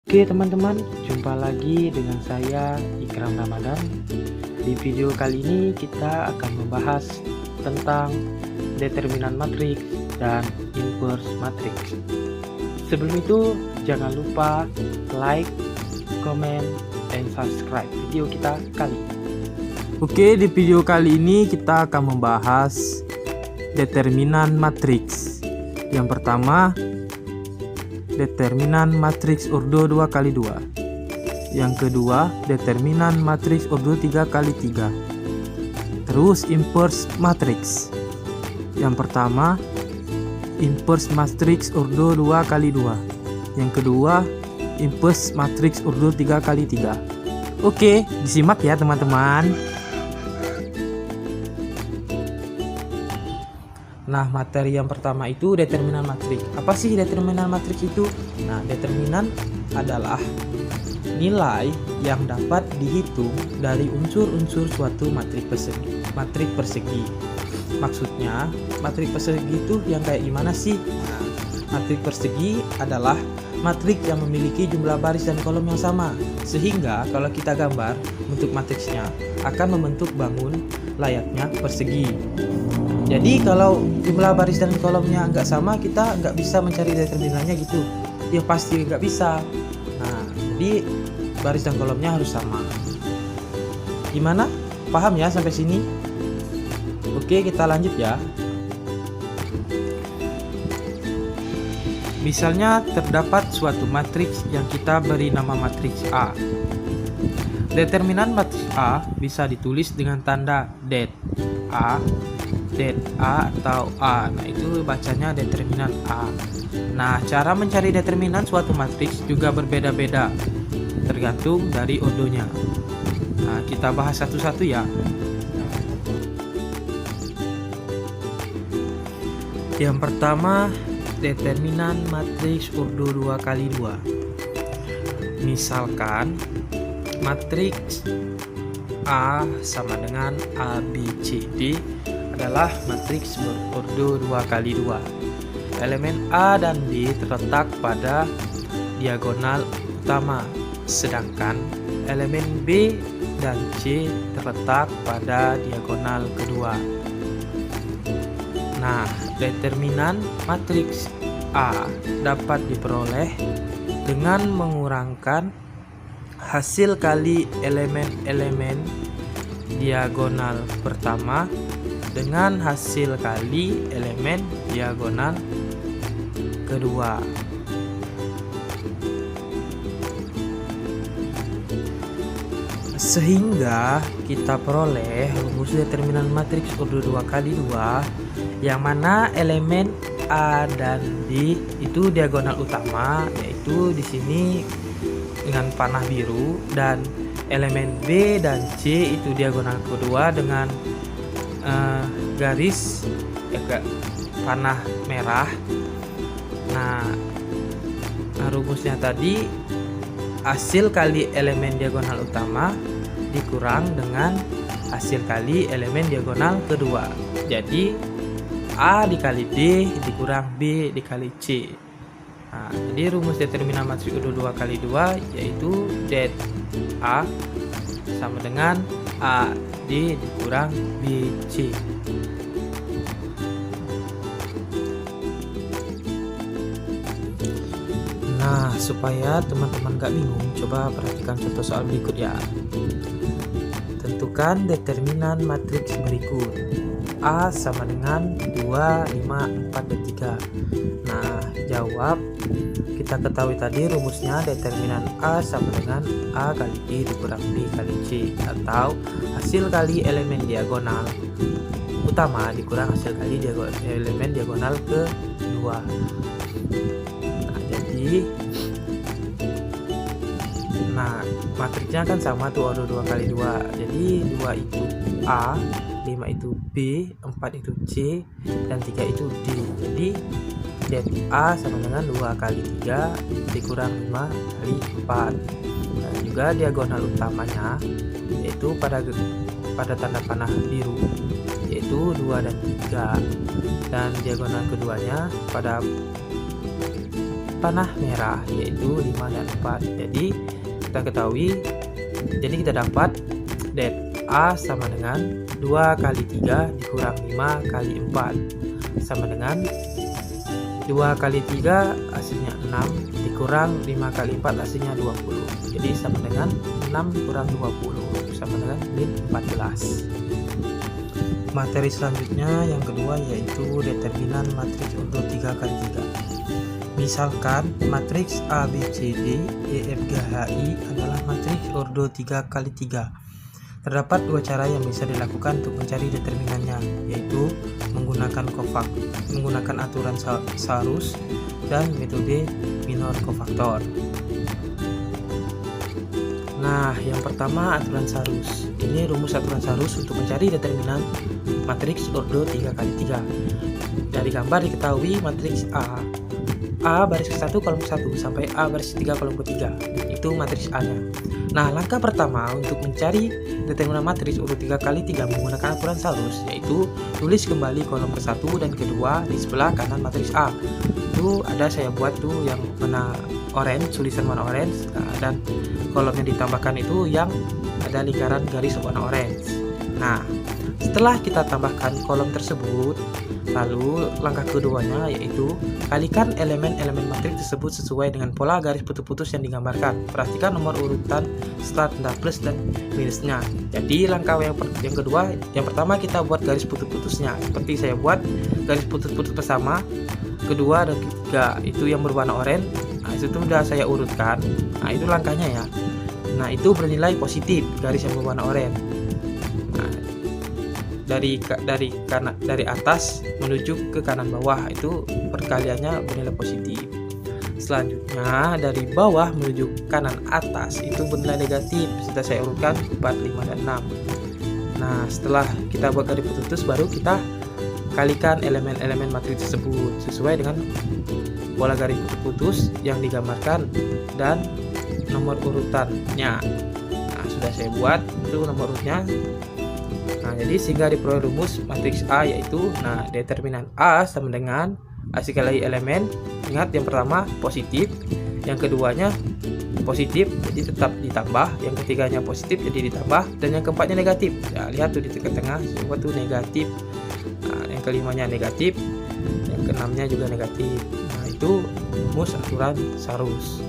Oke teman-teman, jumpa lagi dengan saya Ikram Ramadan. Di video kali ini kita akan membahas tentang determinan matriks dan inverse matriks. Sebelum itu, jangan lupa like, comment, dan subscribe video kita kali ini. Oke, di video kali ini kita akan membahas determinan matriks. Yang pertama, determinan matriks ordo 2x2. Yang kedua, determinan matriks ordo 3x3. Terus inverse matriks. Yang pertama, inverse matriks ordo 2x2. Yang kedua, inverse matriks ordo 3x3. Oke, disimak ya teman-teman. Nah, materi yang pertama itu determinan matriks. Apa sih determinan matriks itu? Nah, determinan adalah nilai yang dapat dihitung dari unsur-unsur suatu matriks persegi. Maksudnya, matriks persegi itu yang kayak gimana sih? Nah, matriks persegi adalah matriks yang memiliki jumlah baris dan kolom yang sama, sehingga kalau kita gambar bentuk matriksnya akan membentuk bangun layaknya persegi. Jadi kalau jumlah baris dan kolomnya nggak sama, kita nggak bisa mencari determinannya gitu. Ya pasti nggak bisa. Nah, jadi baris dan kolomnya harus sama. Gimana? Paham ya sampai sini? Oke, kita lanjut ya. Misalnya terdapat suatu matriks yang kita beri nama matriks A. Determinan matriks A bisa ditulis dengan tanda det A atau A. Nah, itu bacanya determinan A. Nah, cara mencari determinan suatu matriks juga berbeda-beda tergantung dari ordonya. Nah, kita bahas satu-satu ya. Yang pertama, determinan matriks ordo 2x2. Misalkan matriks A sama dengan A, B, C, D adalah matriks berordo 2x2. Elemen A dan D terletak pada diagonal utama, sedangkan elemen B dan C terletak pada diagonal kedua. Nah, determinan matriks A dapat diperoleh dengan mengurangkan hasil kali elemen-elemen diagonal pertama dengan hasil kali elemen diagonal kedua. Sehingga kita peroleh rumus determinan matriks ordo 2x2 yang mana elemen A dan D itu diagonal utama, yaitu di sini dengan panah biru, dan elemen B dan C itu diagonal kedua dengan garis panah merah. Nah, rumusnya tadi hasil kali elemen diagonal utama dikurang dengan hasil kali elemen diagonal kedua. Jadi A dikali D dikurang B dikali C. Nah, jadi rumus determinan matriks ordo 2x2 yaitu det A sama dengan A D dikurang B C. Nah, supaya teman-teman gak bingung, coba perhatikan contoh soal berikut ya. Tentukan determinan matriks berikut. A sama dengan 2, 5, 4, dan 3. Nah, jawab. Kita ketahui tadi rumusnya determinan A sama dengan A kali D dikurang B kali C, atau hasil kali elemen diagonal utama dikurang hasil kali elemen diagonal kedua. Nah, jadi matriksnya kan sama tuh, ordo 2x2. Jadi 2 itu A, 5 itu B, 4 itu C, dan 3 itu D. Jadi det A sama dengan 2 kali 3 dikurang 5 kali 4. Dan juga diagonal utamanya yaitu pada tanda panah biru yaitu 2 dan 3, dan diagonal keduanya pada panah merah, yaitu 5 dan 4. Jadi kita ketahui, jadi kita dapat det A sama dengan 2 kali 3 dikurang 5 kali 4 sama dengan 2 kali 3 hasilnya 6 dikurang 5 kali 4 hasilnya 20. Jadi sama dengan 6 kurang 20 sama dengan min 14. Materi selanjutnya yang kedua yaitu determinan matriks ordo 3 kali 3. Misalkan matriks A, B, C, D, E, F, G, H, I adalah matriks ordo 3 kali 3. Terdapat dua cara yang bisa dilakukan untuk mencari determinannya, yaitu menggunakan aturan Sarus dan metode minor kofaktor. Nah, yang pertama aturan Sarus. Ini rumus aturan Sarus untuk mencari determinan matriks ordo 3 kali 3. Dari gambar diketahui matriks A baris ke-1 kolom ke-1 sampai A baris ke-3 kolom ke-3. Itu matriks A-nya. Nah, langkah pertama untuk mencari determinan matriks ordo 3 kali 3 menggunakan aturan Sarus, yaitu tulis kembali kolom ke-1 dan ke-2 di sebelah kanan matriks A. Itu ada saya buat tuh yang warna orange, tulisan warna orange, dan kolom yang ditambahkan itu yang ada lingkaran garis warna orange. Nah, setelah kita tambahkan kolom tersebut, lalu langkah keduanya yaitu kalikan elemen-elemen matriks tersebut sesuai dengan pola garis putus-putus yang digambarkan. Perhatikan nomor urutan setelah tanda plus dan minusnya. Jadi langkah yang kedua, yang pertama kita buat garis putus-putusnya. Seperti saya buat garis putus-putus pertama, kedua dan ketiga itu yang berwarna oranye. Nah, itu sudah saya urutkan. Nah, itu langkahnya ya. Nah, itu bernilai positif garis yang berwarna oranye. Nah, dari atas menuju ke kanan bawah itu perkaliannya bernilai positif. Selanjutnya dari bawah menuju kanan atas itu bernilai negatif. Sudah saya urutkan 4, 5, dan 6. Nah, setelah kita buat garis putus baru kita kalikan elemen-elemen matriks tersebut sesuai dengan pola garis putus yang digambarkan dan nomor urutannya. Nah, sudah saya buat itu nomor urutnya. Nah, jadi sehingga diperoleh rumus matriks A yaitu, nah, determinan A sama dengan hasil kali elemen. Ingat yang pertama positif, yang keduanya positif jadi tetap ditambah, yang ketiganya positif jadi ditambah, dan yang keempatnya negatif. Ya, lihat tuh di tengah-tengah semua tuh negatif. Nah, yang kelimanya negatif, yang keenamnya juga negatif. Nah, itu rumus aturan Sarus.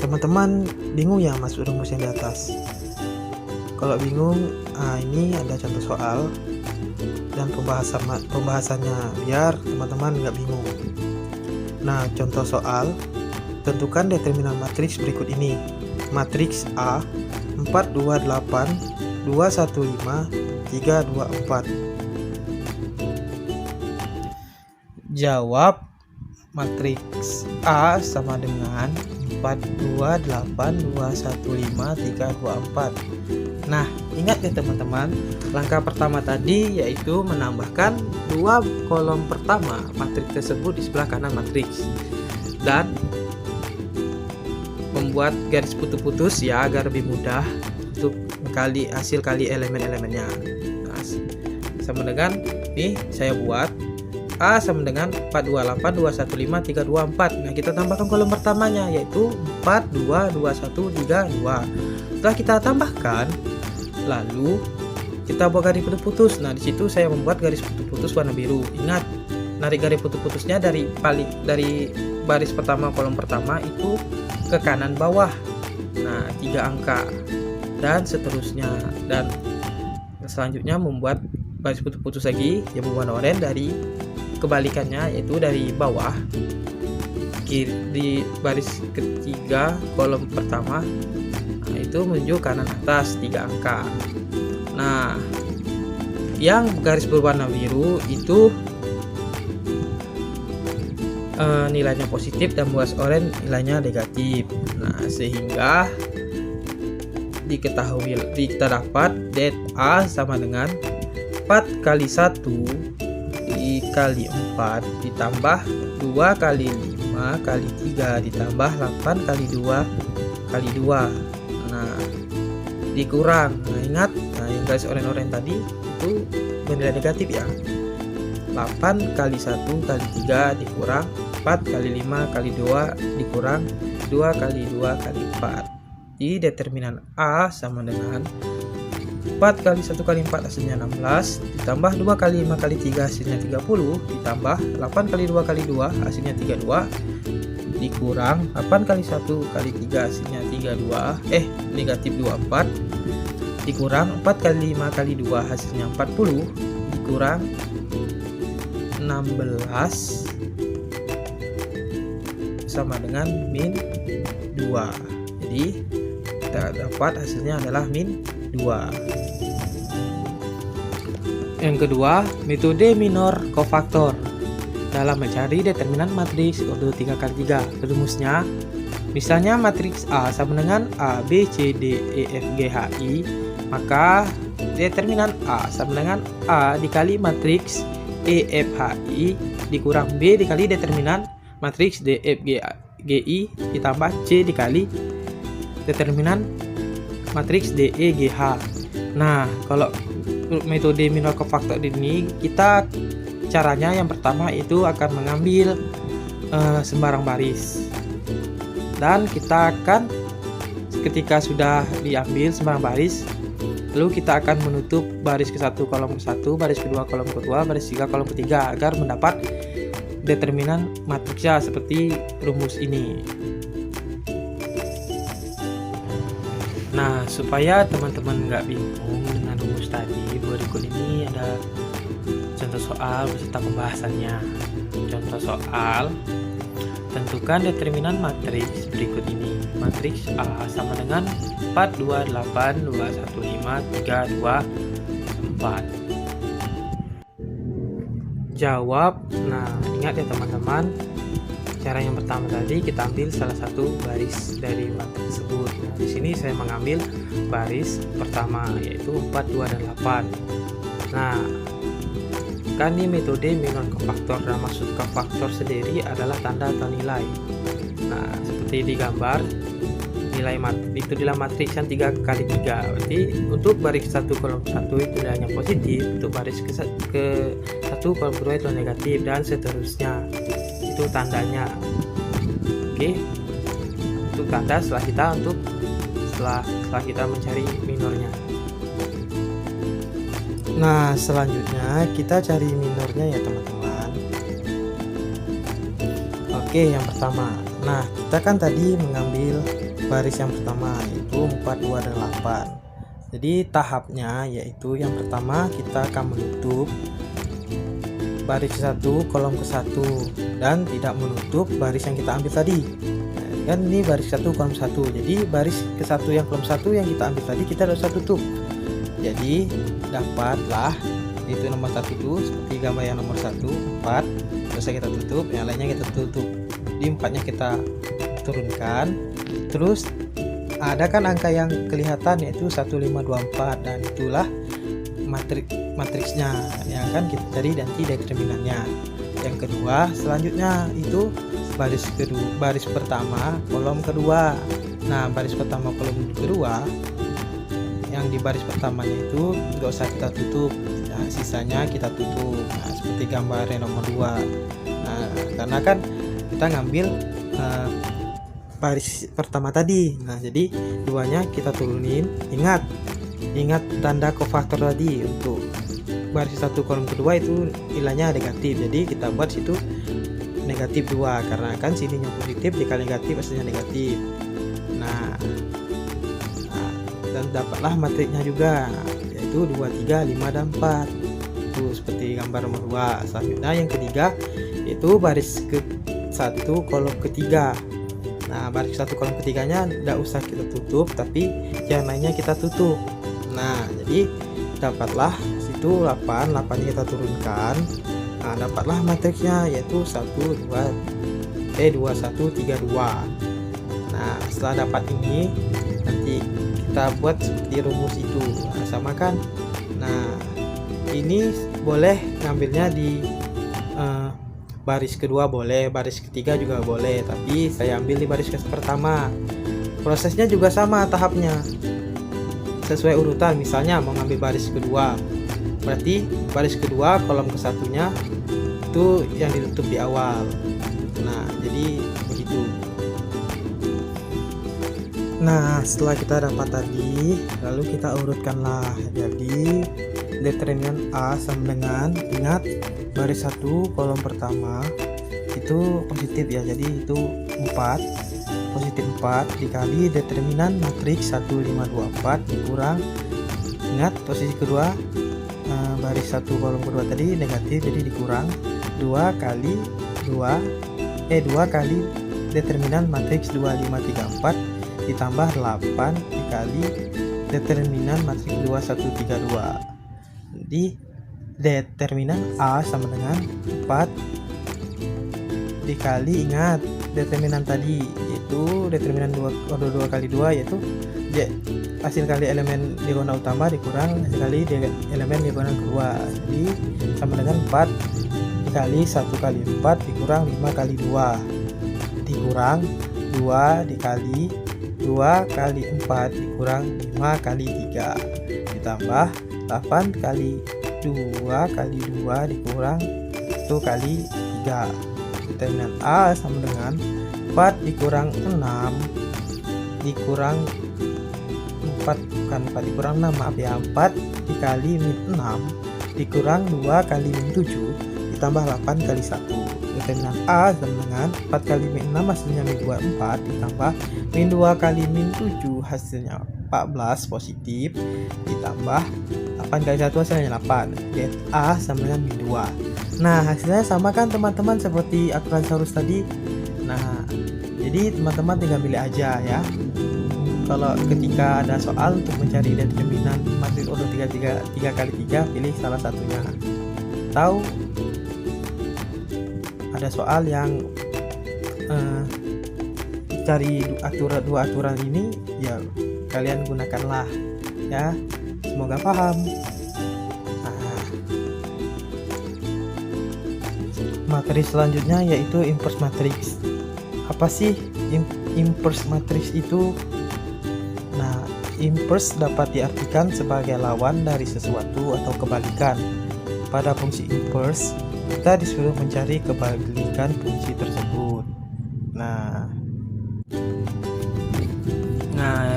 Teman-teman bingung ya masuk rumus yang di atas? Kalau bingung, ini ada contoh soal dan pembahasannya biar teman-teman nggak bingung. Nah, contoh soal, tentukan determinan matriks berikut ini. Matriks A 4, 2, 8, 2, 1, 5, 3, 2, 4. Jawab matriks A sama dengan 4, 2, 8, 2, 1, 5, 3, 2, 4. Nah, ingat ya teman-teman, langkah pertama tadi yaitu menambahkan dua kolom pertama matriks tersebut di sebelah kanan matriks dan membuat garis putus-putus ya agar lebih mudah untuk hasil kali elemen-elemennya. Nah, sama dengan nih saya buat A sama dengan 428, 215, 324. Nah, kita tambahkan kolom pertamanya yaitu 4, 2, 21, 3, 2. Setelah kita tambahkan, lalu kita buat garis putus-putus. Nah, di situ saya membuat garis putus-putus warna biru. Ingat, narik garis putus-putusnya dari baris pertama kolom pertama itu ke kanan bawah. Nah, 3 angka dan seterusnya. Dan selanjutnya membuat garis putus-putus lagi yang berwarna oranye dari kebalikannya, yaitu dari bawah di baris ketiga kolom pertama. Nah, itu menuju kanan atas 3 angka. Nah, yang garis berwarna biru itu nilainya positif dan baris oranye nilainya negatif. Nah, sehingga kita dapat det A sama dengan 4 kali 1 dikali 4 ditambah 2 kali 5 kali 3 ditambah 8 kali 2 kali 2. Nah, dikurang. Nah ingat, yang garis oranye tadi itu bernilai negatif ya. 8 kali 1 kali 3 dikurang 4 kali 5 kali 2 dikurang 2 kali 2 kali 4. Jadi determinan A sama dengan 4 kali 1 kali 4 hasilnya 16 ditambah 2 kali 5 kali 3 hasilnya 30 ditambah 8 kali 2 kali 2 hasilnya 32 dikurang 8 kali 1 kali 3 hasilnya 32 negatif 24 dikurang 4 kali 5 kali 2 hasilnya 40 dikurang 16 sama dengan min 2. Jadi kita dapat hasilnya adalah min 2. Yang kedua, metode minor kofaktor dalam mencari determinan matriks ordo 3x3. Rumusnya, misalnya matriks A sama dengan A, B, C, D, E, F, G, H, I, maka determinan A sama dengan A dikali matriks E, F, H, I dikurang B dikali determinan matriks D, F, G, I ditambah C dikali determinan matriks D, E, G, H. Nah, kalau metode minor kofaktor ini kita caranya yang pertama itu akan mengambil sembarang baris, dan kita akan ketika sudah diambil sembarang baris, lalu kita akan menutup baris ke-1 kolom ke-1, baris kedua kolom kedua, baris 3 kolom ketiga agar mendapat determinan matriksnya seperti rumus ini. Nah, supaya teman-teman nggak bingung dengan rumus tadi, berikut ini ada contoh soal beserta pembahasannya. Contoh soal, tentukan determinan matriks berikut ini. Matriks A sama dengan 4, 2, 8, 2, 1, 5, 3, 2, 4. Jawab. Nah, ingat ya teman-teman, cara yang pertama tadi kita ambil salah satu baris dari matriks tersebut. Nah, di sini saya mengambil baris pertama yaitu 4, 2, dan 8. Nah, kan ini metode minor kofaktor, dan maksud kofaktor sendiri adalah tanda atau nilai. Nah, seperti di gambar, nilai itu dalam matriks yang 3x3. Berarti untuk baris 1 kolom 1 itu nilainya positif, untuk baris ke 1 kolom kedua itu negatif, dan seterusnya. Itu tandanya. Oke, untuk tanda setelah kita mencari minornya. Nah, selanjutnya kita cari minornya ya teman-teman. Oke, yang pertama. Nah, kita kan tadi mengambil baris yang pertama yaitu 4, 2, dan 8. Jadi tahapnya yaitu yang pertama kita akan menutup baris 1 kolom ke-1 dan tidak menutup baris yang kita ambil tadi. Nah, kan ini baris 1 kolom 1. Jadi baris ke-1 yang kolom 1 yang kita ambil tadi kita harus tutup. Jadi dapatlah itu nomor 1 itu seperti gambar yang nomor 1, 4, terus kita tutup, yang lainnya kita tutup. Di 4-nya kita turunkan. Terus ada kan angka yang kelihatan yaitu 1524, dan itulah matriksnya yang akan kita cari nanti determinannya. Yang kedua, selanjutnya itu baris pertama kolom kedua. Nah, baris pertama kolom kedua, yang di baris pertamanya itu nggak usah kita tutup, nah, sisanya kita tutup. Nah, seperti gambar yang nomor 2. Nah, karena kan kita ngambil baris pertama tadi. Nah, jadi duanya kita turunin. Ingat tanda kofaktor tadi, untuk baris 1 kolom kedua itu nilainya negatif, jadi kita buat situ negatif 2 karena kan sininya positif dikali negatif hasilnya negatif. Nah, dan dapatlah matriksnya juga yaitu 2, 3, 5, dan 4. Itu seperti gambar nomor 2. Selanjutnya yang ketiga yaitu baris ke-1 kolom ketiga. Nah, baris 1 kolom ketiganya tidak usah kita tutup, tapi yang lainnya kita tutup. Nah, jadi dapatlah situ 8 nya kita turunkan. Nah, dapatlah matriksnya yaitu 1, 2, 1, 3, 2. Nah, setelah dapat ini nanti kita buat seperti rumus itu. Nah, sama kan. Nah, ini boleh ngambilnya di baris kedua boleh, baris ketiga juga boleh, tapi saya ambil di baris pertama. Prosesnya juga sama tahapnya sesuai urutan. Misalnya mau ngambil baris kedua, berarti baris kedua kolom ke-1-nya itu yang ditutup di awal. Nah, jadi begitu. Nah, setelah kita dapat tadi, lalu kita urutkanlah. Jadi determinan A sama dengan, ingat baris 1 kolom pertama itu positif ya, jadi itu 4, positif 4 dikali determinan matriks 1, 5, 2, 4 dikurang, ingat posisi kedua baris 1 kolom kedua tadi negatif, jadi dikurang 2 kali determinan matriks 2, 5, 3, 4 ditambah 8 dikali determinan matriks 2, 1, 3, 2. Jadi determinan A sama dengan 4 dikali, ingat determinan tadi yaitu determinan 2 kali 2 yaitu hasil kali elemen diagonal utama dikurang hasil kali elemen diagonal kedua, jadi sama dengan 4 dikali 1 kali 4 dikurang 5 kali 2 dikurang 2 dikali 2 kali 4 dikurang 5 kali 3 ditambah 8 kali 2 kali 2 dikurang 1 kali 3. Determinan A sama dengan 4 dikurang 6 dikurang 4 bukan 4 dikurang 6 maaf ya, 4 dikali min 6 dikurang 2 kali min 7 ditambah 8 kali 1. Determinan A sama dengan 4 kali min 6 hasilnya min 2 4 ditambah min 2 kali min 7 hasilnya 14 positif ditambah 8 kali 1 hasilnya 8. Get A sama dengan min 2. Nah, hasilnya sama kan teman-teman seperti aturan saurus tadi. Nah, jadi teman-teman tinggal pilih aja ya. Kalau ketika ada soal untuk mencari determinan matriks ordo 3 kali 3, pilih salah satunya. Atau ada soal yang cari dua aturan ini, ya kalian gunakanlah ya. Semoga paham. Materi selanjutnya yaitu inverse matrix. Apa sih inverse matrix itu? Nah, inverse dapat diartikan sebagai lawan dari sesuatu atau kebalikan. Pada fungsi inverse, kita disuruh mencari kebalikan fungsi tersebut. Nah,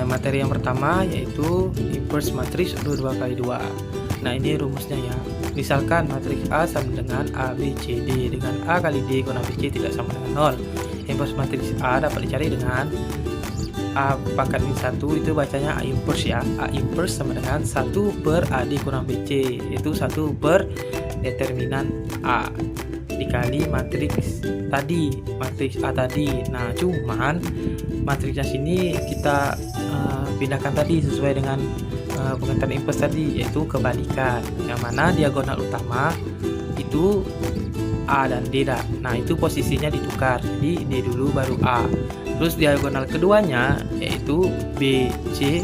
materi yang pertama yaitu inverse matrix ordo 2 kali 2. Nah, ini rumusnya ya. Misalkan matriks A sama dengan A, B, C, D dengan A kali D kurang B, C tidak sama dengan 0. Inverse matriks A dapat dicari dengan A pangkat min 1 itu bacanya A inverse ya. A inverse sama dengan 1 per AD kurang BC, yaitu 1 per determinan A dikali matriks tadi, matriks A tadi. Nah, cuman matriksnya sini kita pindahkan tadi sesuai dengan pengertian inverse tadi, yaitu kebalikan, yang mana diagonal utama itu A dan D. Nah, itu posisinya ditukar, jadi D dulu baru A. Terus diagonal keduanya yaitu B, C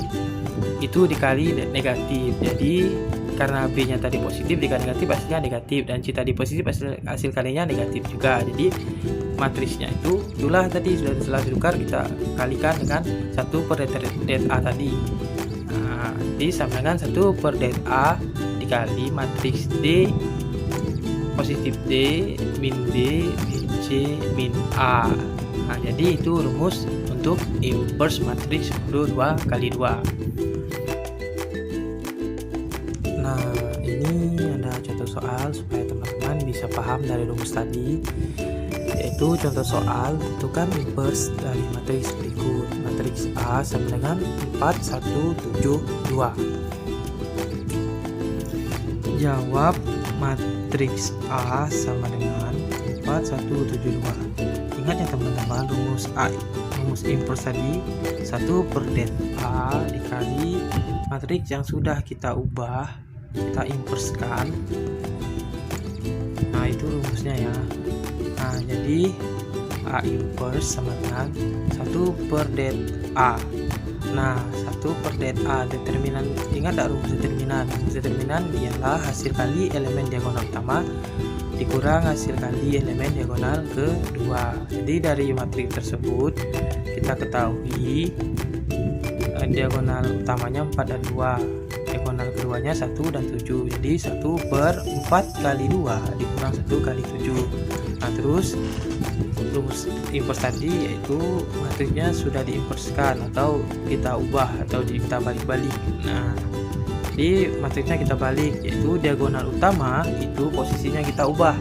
itu dikali negatif. Jadi karena B nya tadi positif dikali negatif hasilnya negatif, dan C tadi positif hasil kalinya negatif juga. Jadi matriksnya itu itulah tadi setelah ditukar kita kalikan dengan 1 per det A tadi. Nah, jadi sama dengan 1 per det A dikali matriks D positif D min D min C min A. Nah, jadi itu rumus untuk inverse matriks ordo 2 kali 2. Nah, ini ada contoh soal supaya teman-teman bisa paham dari rumus tadi, yaitu contoh soal tentukan inverse dari matriks berikut. Matriks A sama dengan 4, 1, 7, 2. Jawab matriks A sama dengan 4, 1, 7, 2. Ingat ya teman-teman, rumus inverse tadi 1 per det A dikali matriks yang sudah kita ubah, kita inversekan. Nah, itu rumusnya ya. Nah, jadi A inverse sama dengan 1 per det A. Nah, 1 per det A determinan, ingat tak rumus determinan? Rumus determinan ialah hasil kali elemen diagonal utama dikurang hasil kali elemen diagonal kedua. Jadi dari matriks tersebut kita ketahui diagonal utamanya 4 dan 2, diagonal keduanya 1 dan 7, jadi 1/4 kali 2 dikurang 1 kali 7. Nah terus rumus invers tadi yaitu matriksnya sudah diinverskan atau kita ubah atau kita balik-balik. Nah jadi matriksnya kita balik, yaitu diagonal utama itu posisinya kita ubah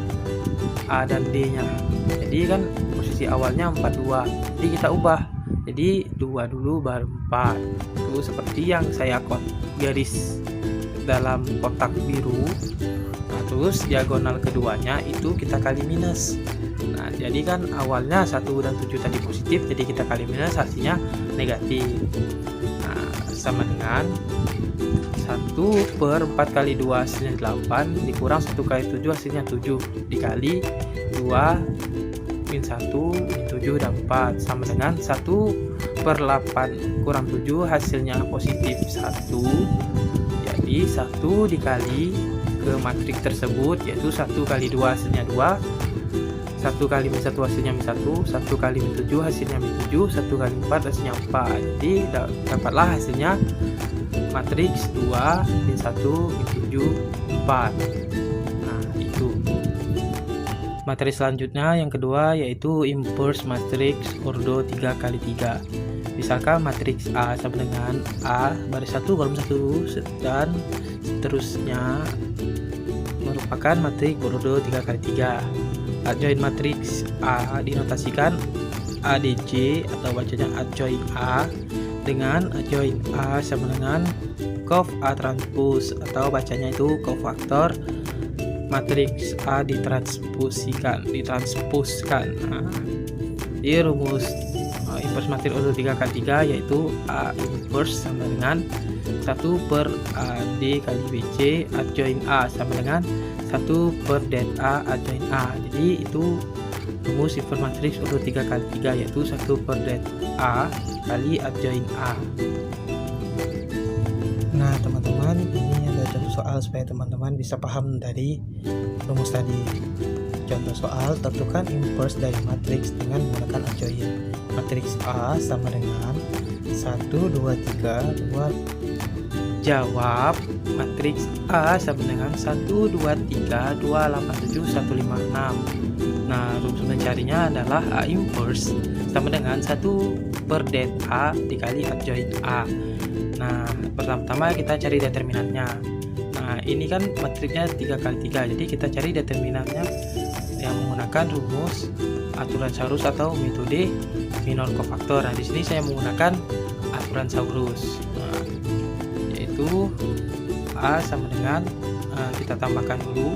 A dan D nya. Jadi kan posisi awalnya 4 2, jadi kita ubah jadi 2 dulu baru 4. Itu seperti yang saya garis dalam kotak biru. Nah terus diagonal keduanya itu kita kali minus. Nah jadi kan awalnya 1 dan 7 tadi positif, jadi kita kali minus hasilnya negatif. Nah sama dengan 1/4 kali 2 hasilnya 8 dikurang 1 kali 7 hasilnya 7 dikali 2 min 1 min 7 dan 4 sama dengan 1/8 kurang 7 hasilnya positif 1. Jadi 1 dikali ke matriks tersebut yaitu 1 kali 2 hasilnya 2, 1 kali min 1 hasilnya min 1, 1 kali min 7 hasilnya min 7, 1 kali 4 hasilnya 4. Jadi dapatlah hasilnya matriks 2 min 1 min 7 4. Nah itu materi selanjutnya yang kedua yaitu inverse matriks ordo 3 kali 3. Misalkan matriks A sama dengan A baris 1 kolom 1 dan seterusnya merupakan matriks ordo 3 kali 3. Adjoint matriks A dinotasikan ADJ atau bacanya adjoint A dengan adjoint A sama dengan cof A transpose atau bacanya itu cofaktor matriks A ditransposkan. Nah, di rumus inverse matriks ordo 3 kali 3 yaitu A inverse sama dengan 1/AD kali BC adjoint A sama dengan 1/det A adjoint A. Jadi itu rumus inverse matriks ordo 3 kali 3 yaitu 1/det A kali adjoint A. Nah teman-teman, ini ada contoh soal supaya teman-teman bisa paham dari rumus tadi. Contoh soal, tentukan inverse dari matriks dengan menggunakan adjoint. Matriks A sama dengan 1 2 3 2. Jawab, matriks A sama dengan 1 2 3 2 8 7 1 5 6. Nah rumus mencarinya adalah A inverse sama dengan 1/det A dikali adjoint A. Nah pertama-tama kita cari determinannya. Nah ini kan matriksnya 3 kali 3, jadi kita cari determinannya yang menggunakan rumus aturan Saurus atau metode minor cofaktor. Nah di sini saya menggunakan aturan Saurus. Nah, yaitu A sama dengan kita tambahkan dulu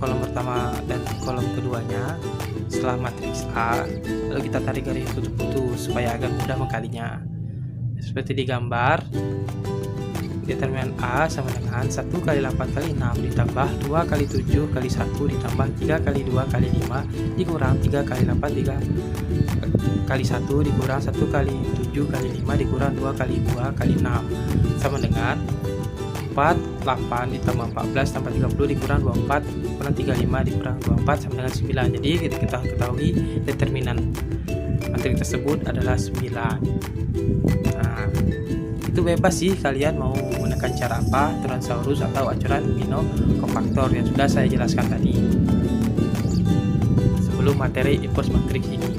kolom pertama dan kolom keduanya setelah matriks A, lalu kita tarik garis putus-putus supaya agak mudah mengkalinya. Seperti di gambar, determinan A sama dengan 1 kali 8 kali 6 ditambah 2 kali 7 kali 1 ditambah 3 kali 2 kali 5 dikurang 3 kali 8 3 kali 1 dikurang 1 kali 7 kali 5 dikurang 2 kali 2 kali 6 sama dengan 4 8 ditambah 14 tambah 30 dikurang 24 kurang 35 dikurang 24 sama dengan 9. Jadi kita ketahui determinan matriks tersebut adalah 9. Nah itu bebas sih kalian mau menggunakan cara apa, aturan Saurus atau aturan minor cofaktor yang sudah saya jelaskan tadi sebelum materi inverse matriks ini.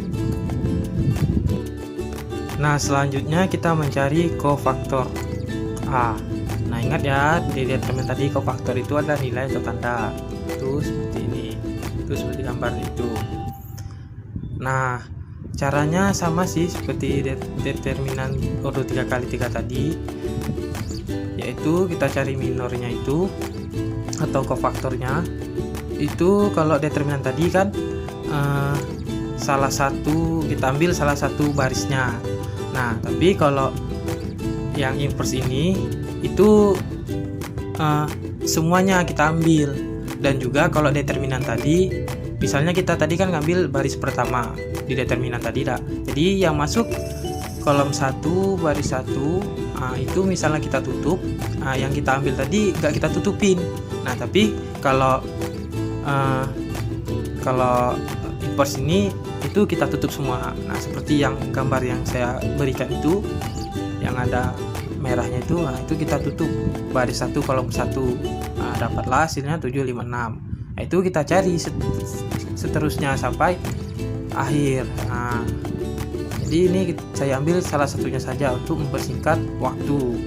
Nah selanjutnya kita mencari cofaktor A. Nah ingat ya, di determinan tadi cofaktor itu adalah nilai atau tanda. Itu seperti ini, itu seperti gambar itu. Nah caranya sama sih seperti determinan ordo 3 kali 3 tadi, yaitu kita cari minornya itu atau cofaktornya. Itu kalau determinan tadi kan salah satu, kita ambil salah satu barisnya. Nah tapi kalau yang inverse ini itu semuanya kita ambil. Dan juga kalau determinan tadi, misalnya kita tadi kan ngambil baris pertama di determinan tadi dah. Jadi yang masuk kolom 1 baris 1 itu misalnya kita tutup, yang kita ambil tadi nggak kita tutupin. Nah tapi kalau inverse ini itu kita tutup semua. Nah, seperti yang gambar yang saya berikan itu, yang ada merahnya itu, nah itu kita tutup baris 1 kolom 1. Nah, dapatlah hasilnya 756. Nah, itu kita cari seterusnya sampai akhir. Nah, jadi ini saya ambil salah satunya saja untuk mempersingkat waktu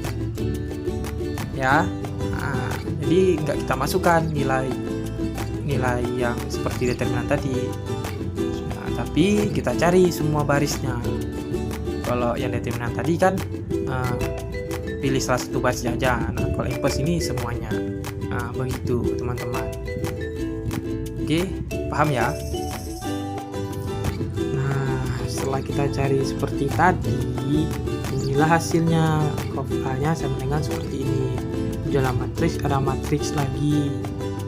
ya. Nah, jadi nggak kita masukkan nilai yang seperti determinan tadi, nah, tapi kita cari semua barisnya. Kalau yang determinan tadi kan pilih salah satu baris saja. Nah, kalau inverse ini semuanya. Nah, begitu teman-teman. Oke, paham ya? Nah, setelah kita cari seperti tadi, inilah hasilnya. Cof A-nya sama dengan seperti ini. Dalam matriks ada matriks lagi.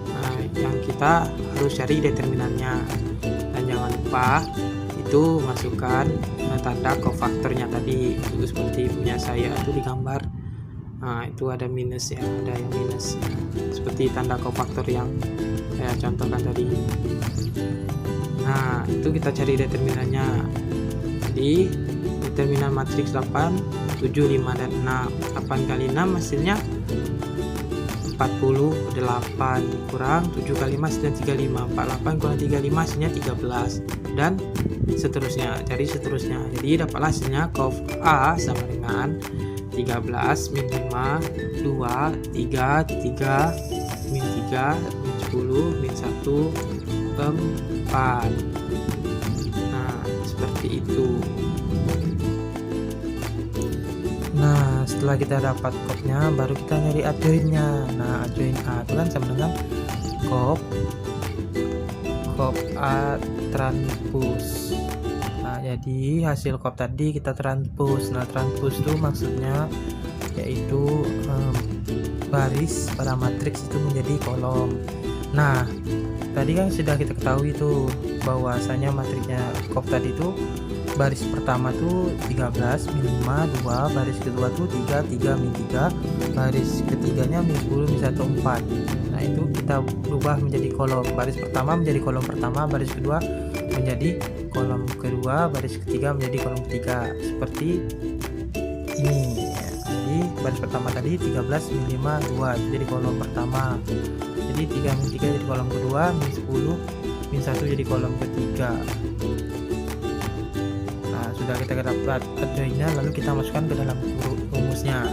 Nah, yang kita harus cari determinannya. Dan jangan lupa itu masukkan tanda kofaktornya tadi. Itu seperti punya saya itu digambar. Nah, itu ada minus ya, ada yang minus. Seperti tanda kofaktor yang saya contohkan tadi. Nah, itu kita cari determinannya. Jadi determinan matriks 8, 7, 5, dan 6. 8 kali 6 hasilnya 48, kurang 7 kali 5 hasilnya 35. 48 kurang 35 hasilnya 13, dan seterusnya. Cari seterusnya. Jadi dapatlah hasilnya cof A sama dengan 13 min 5, 2, 3, 3, min 3, min 10, min 1, 4. Nah, seperti itu. Nah, setelah kita dapat cofnya, baru kita nyari adjointnya. Nah, adjoint A itu kan sama dengan cof A transpose. Nah, jadi hasil cof tadi kita transpose. Nah, transpose itu maksudnya yaitu baris pada matriks itu menjadi kolom. Nah, tadi kan sudah kita ketahui itu bahwasanya matriksnya cof tadi itu baris pertama tuh 13 min 5 2, baris kedua tuh 3 3 min 3, baris ketiganya min 10 min 1 4. Nah, itu kita berubah menjadi kolom. Baris pertama menjadi kolom pertama, baris kedua menjadi kolom kedua, baris ketiga menjadi kolom ketiga, seperti ini. Jadi baris pertama tadi 13 min 5 2 jadi kolom pertama, jadi 3 min 3 jadi kolom kedua, min 10 min 1 jadi kolom ketiga. Nah, sudah kita dapat adjointnya, lalu kita masukkan ke dalam rumusnya.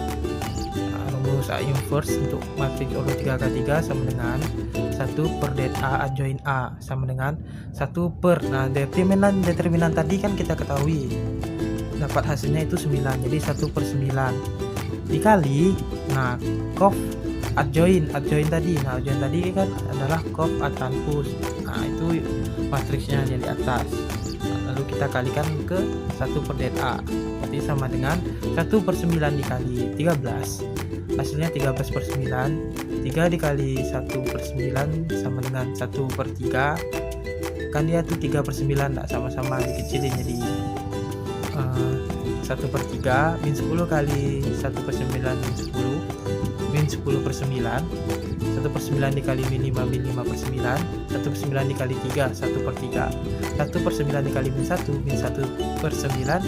Nah, rumus A inverse untuk matriks ordo 3x3 sama dengan 1 per det A adjoint A sama dengan 1 per. Nah, determinan tadi kan kita ketahui dapat hasilnya itu 9, jadi 1 per 9 dikali, nah, cof adjoint tadi. Nah, adjoint tadi kan adalah cof A transpose. Nah, itu matriksnya yang di atas. Nah, lalu kita kalikan ke 1 per det A, berarti sama dengan 1 per 9 dikali 13, hasilnya 13 per 9. 3 dikali 1 per 9 sama dengan 1 per 3, kan dia tuh 3 per 9 tak sama-sama dikecilin jadi 1 per 3, min 10 kali 1 per 9 min 10, min 10 per 9, 1 per 9 dikali min 5 min 5 per 9, 1 per 9 dikali 3 1 per 3, 1 per 9 dikali min 1 min 1 per 9,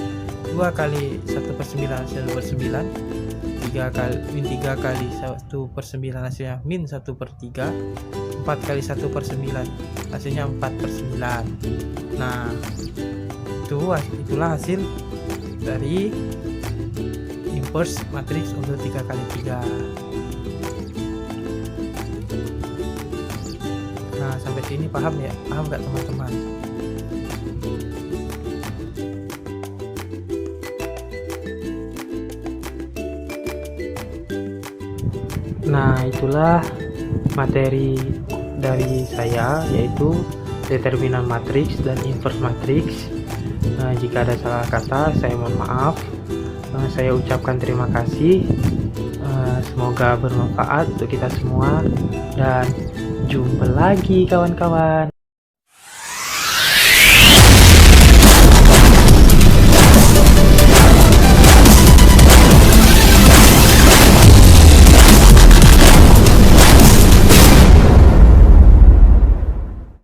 2 kali 1 per 9 1 per 9, 3 kali min 3 kali 1 per 9 hasilnya min 1 per 3, 4 kali 1 per 9 hasilnya 4 per 9. Nah, itulah hasil dari inverse matriks untuk 3x3. Nah, sampai sini paham ya? Paham nggak teman-teman? Nah, itulah materi dari saya, yaitu determinan matriks dan inverse matriks. Nah, jika ada salah kata, saya mohon maaf. Saya ucapkan terima kasih. Semoga bermanfaat untuk kita semua, dan jumpa lagi kawan-kawan.